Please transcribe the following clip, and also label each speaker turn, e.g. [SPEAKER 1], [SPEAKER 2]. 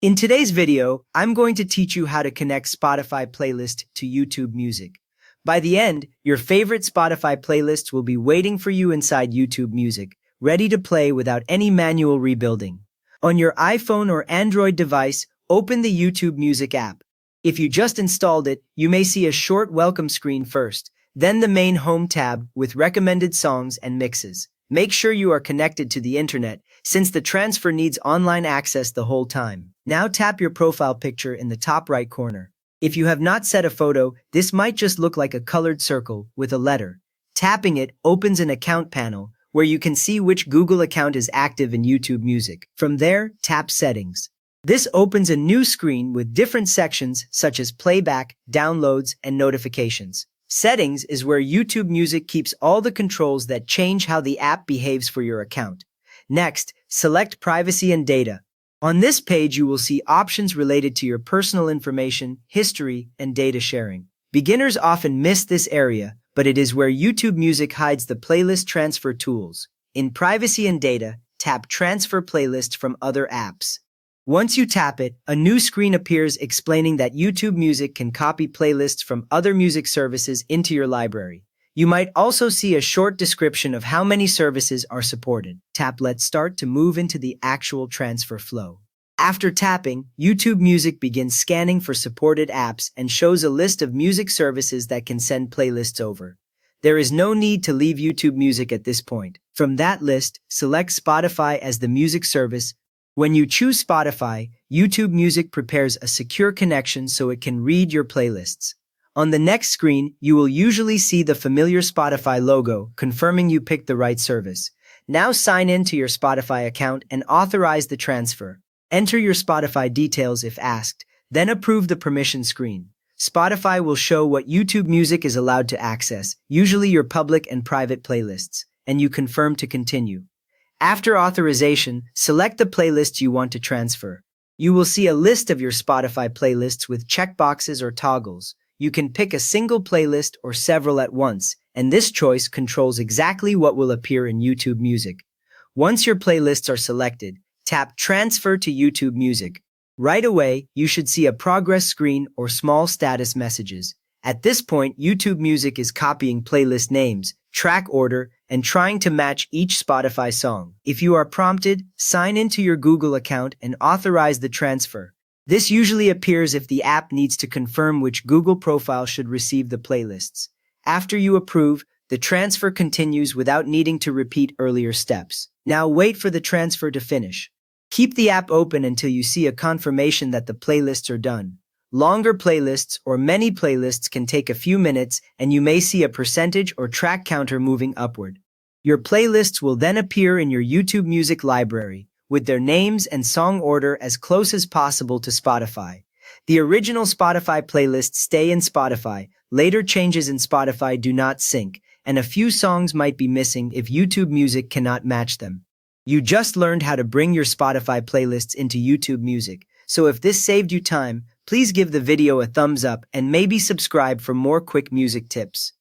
[SPEAKER 1] In today's video, I'm going to teach you how to connect Spotify playlist to YouTube Music. By the end, your favorite Spotify playlists will be waiting for you inside YouTube Music, ready to play without any manual rebuilding. On your iPhone or Android device, open the YouTube Music app. If you just installed it, you may see a short welcome screen first, then the main home tab with recommended songs and mixes. Make sure you are connected to the internet, since the transfer needs online access the whole time. Now tap your profile picture in the top right corner. If you have not set a photo, this might just look like a colored circle with a letter. Tapping it opens an account panel, where you can see which Google account is active in YouTube Music. From there, tap Settings. This opens a new screen with different sections such as playback, downloads, and notifications. Settings is where YouTube Music keeps all the controls that change how the app behaves for your account. Next, select Privacy and Data. On this page, you will see options related to your personal information, history, and data sharing. Beginners often miss this area, but it is where YouTube Music hides the playlist transfer tools. In Privacy and Data, tap Transfer Playlist from other apps. Once you tap it, a new screen appears explaining that YouTube Music can copy playlists from other music services into your library. You might also see a short description of how many services are supported. Tap Let's Start to move into the actual transfer flow. After tapping, YouTube Music begins scanning for supported apps and shows a list of music services that can send playlists over. There is no need to leave YouTube Music at this point. From that list, select Spotify as the music service. When you choose Spotify, YouTube Music prepares a secure connection so it can read your playlists. On the next screen, you will usually see the familiar Spotify logo, confirming you picked the right service. Now sign in to your Spotify account and authorize the transfer. Enter your Spotify details if asked, then approve the permission screen. Spotify will show what YouTube Music is allowed to access, usually your public and private playlists, and you confirm to continue. After authorization, select the playlist you want to transfer. You will see a list of your Spotify playlists with checkboxes or toggles. You can pick a single playlist or several at once, and this choice controls exactly what will appear in YouTube Music. Once your playlists are selected, tap Transfer to YouTube Music. Right away, you should see a progress screen or small status messages. At this point, YouTube Music is copying playlist names, track order, and trying to match each Spotify song. If you are prompted, sign into your Google account and authorize the transfer. This usually appears if the app needs to confirm which Google profile should receive the playlists. After you approve, the transfer continues without needing to repeat earlier steps. Now wait for the transfer to finish. Keep the app open until you see a confirmation that the playlists are done. Longer playlists or many playlists can take a few minutes, and you may see a percentage or track counter moving upward. Your playlists will then appear in your YouTube Music library, with their names and song order as close as possible to Spotify. The original Spotify playlists stay in Spotify, later changes in Spotify do not sync, and a few songs might be missing if YouTube Music cannot match them. You just learned how to bring your Spotify playlists into YouTube Music, so if this saved you time, please give the video a thumbs up and maybe subscribe for more quick music tips.